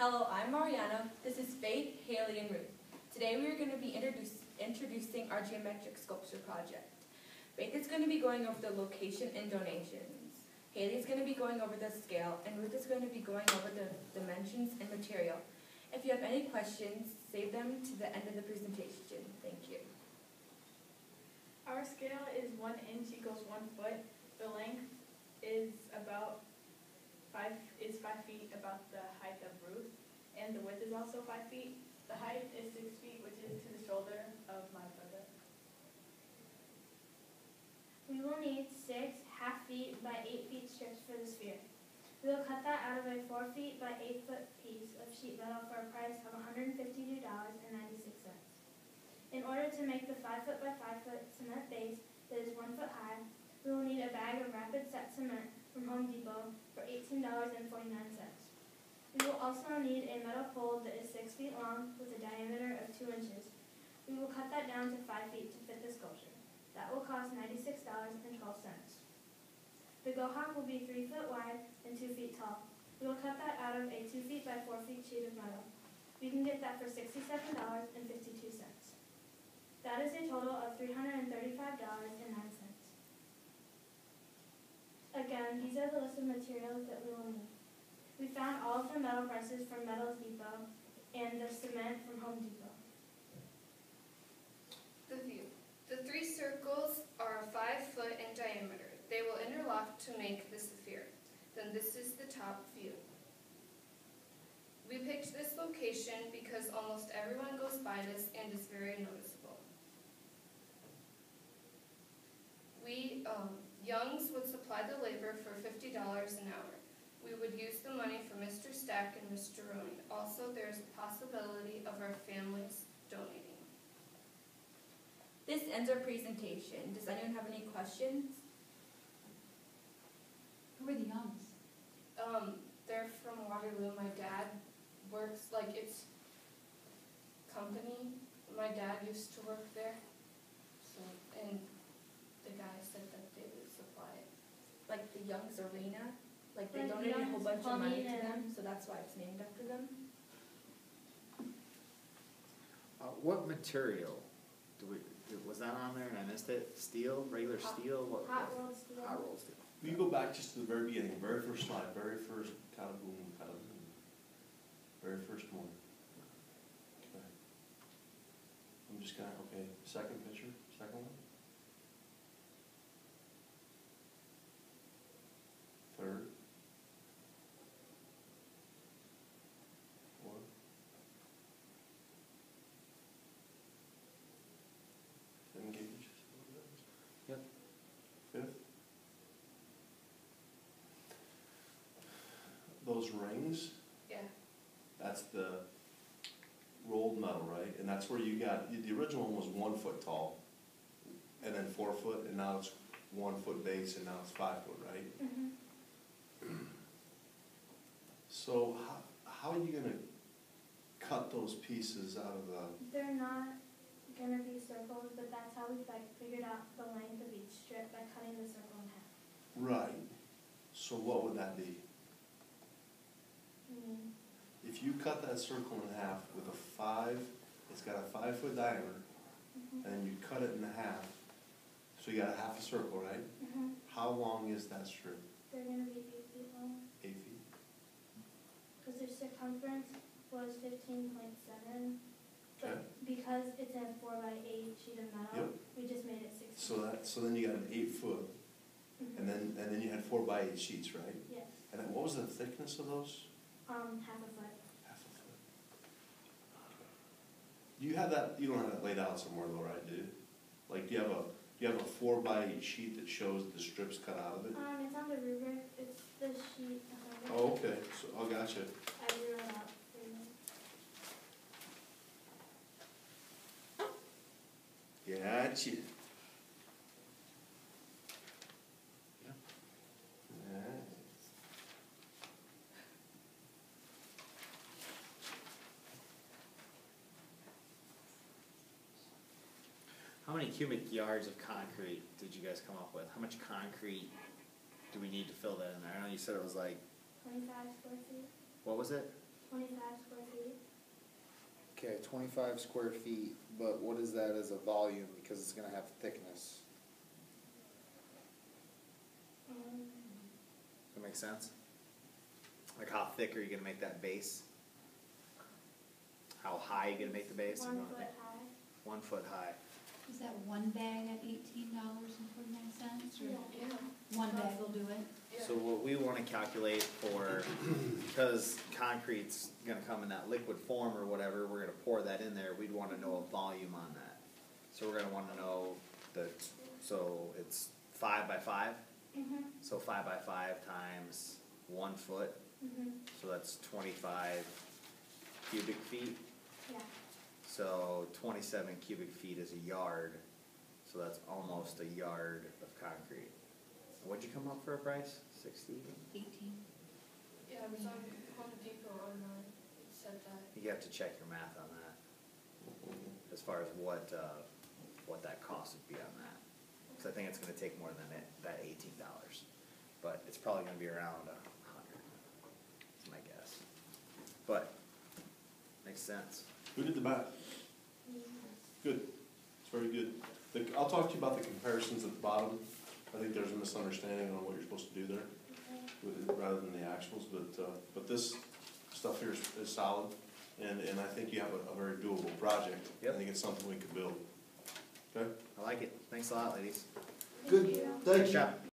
Hello, I'm Mariana. This is Faith, Haley, and Ruth. Today we are going to be introducing our geometric sculpture project. Faith is going to be going over the location and donations. Haley is going to be going over the scale, and Ruth is going to be going over the dimensions and material. If you have any questions, save them to the end of the presentation. Thank you. Our scale is 1 inch equals 1 foot. The length is about 5 feet, about the height of Ruth, and the width is also 5 feet. The height is 6 feet, which is to the shoulder of my brother. We will need 6 half-feet by 8 feet strips for the sphere. We will cut that out of a 4 feet by 8 foot piece of sheet metal for a price of $152.96. In order to make the 5 foot by 5 foot cement base that is 1 foot high, we will need a bag of rapid set cement from Home Depot for $18.49. We will also need a metal pole that is 6 feet long with a diameter of 2 inches. We will cut that down to 5 feet to fit the sculpture. That will cost $96.12. The Gohawk will be 3 foot wide and 2 feet tall. We will cut that out of a 2 feet by 4 feet sheet of metal. We can get that for $67.52. That is a total of $335.09. Again, these are the list of materials that we will need. We found all of the metal presses from Metals Depot and the cement from Home Depot. The view. The 3 circles are 5 foot in diameter. They will interlock to make the sphere. Then this is the top view. We picked this location because almost everyone goes by this and is very noticeable. Young's would supply the labor for $50 an hour. We would use the money for Mr. Stack and Mr. Roney. Also, there is a possibility of our families donating. This ends our presentation. Does anyone have any questions? Who are the Youngs? They're from Waterloo. My dad works, it's company. My dad used to work there. So, and the guy said that they would supply it. Like the Young's Arena? Like they Like donated a whole Young's bunch of money to Plumbing them, so that's why it's named after them. What material was that on there and I missed it? Steel? Regular steel? What? Hot rolled steel. Hot rolled steel. Will you go back just to the very beginning, very first slide, very first Calaboom. Very first one. Okay. I'm just gonna, okay, second picture, second one. Third. Fourth. Seven gauge. Yep. Fifth. Those rings, Yeah. that's the rolled metal, right? And that's where you got, the original one was 1 foot tall, and then 4 foot, and now it's 1 foot base, and now it's 5 foot, right? Mm-hmm. So how are you gonna cut those pieces out of the, They're not gonna be circles, but that's how we figured out the length of each strip by cutting the circle in half. right? So what would that be? If you cut that circle in half with a 5, it's got a 5 foot diameter, Mm-hmm. and you cut it in half, so you got a half a circle, right? Mm-hmm. How long is that strip? They're gonna be 8 feet long, 8 feet? because their circumference was 15.7. Okay. But because it's a 4 by 8 sheet of metal, Yep. we just made it 6 So then you got an 8 foot, Mhm. and then you had 4 by 8 sheets, right? Yes. And then what was the thickness of those? Half a foot. Half a foot. Do you have that? You don't have that laid out somewhere though, right? Do you? Like, do you have a 4 by 8 sheet that shows the strips cut out of it? It's on the rubric. It's the sheet. Oh, okay. So I gotcha. I drew it out for you. Gotcha. Yeah. How many cubic yards of concrete did you guys come up with? How much concrete do we need to fill that in there? I know you said it was like, 25 square feet. what was it? 25 square feet. Okay, 25 square feet, but what is that as a volume, because it's gonna have thickness? Does that make sense? Like how thick are you gonna make that base? How high are you gonna make the base? 1 foot high. 1 foot high. Is that one bag at $18.49, or Yeah. one bag will do it? So what we wanna calculate for, because concrete's gonna come in that liquid form or whatever, we're gonna pour that in there, we'd wanna know a volume on that. So we're gonna wanna know so it's 5 by 5, so 5 by 5 times 1 foot, so that's 25 cubic feet. Yeah. So 27 cubic feet is a yard, so that's almost a yard of concrete. What'd you come up for a price? 60? 18. Yeah, it was on Home Depot online, it said that. You have to check your math on that, as far as what that cost would be on that. Cause I think it's gonna take more than that $18, but it's probably gonna be around 100, that's my guess. But, makes sense. Who did the math? Good, it's very good. I'll talk to you about the comparisons at the bottom. I think there's a misunderstanding on what you're supposed to do there, rather than the actuals, but this stuff here is solid, and I think you have a very doable project. Yep. I think it's something we could build. Okay? I like it. Thanks a lot, ladies. Good, thank Good job.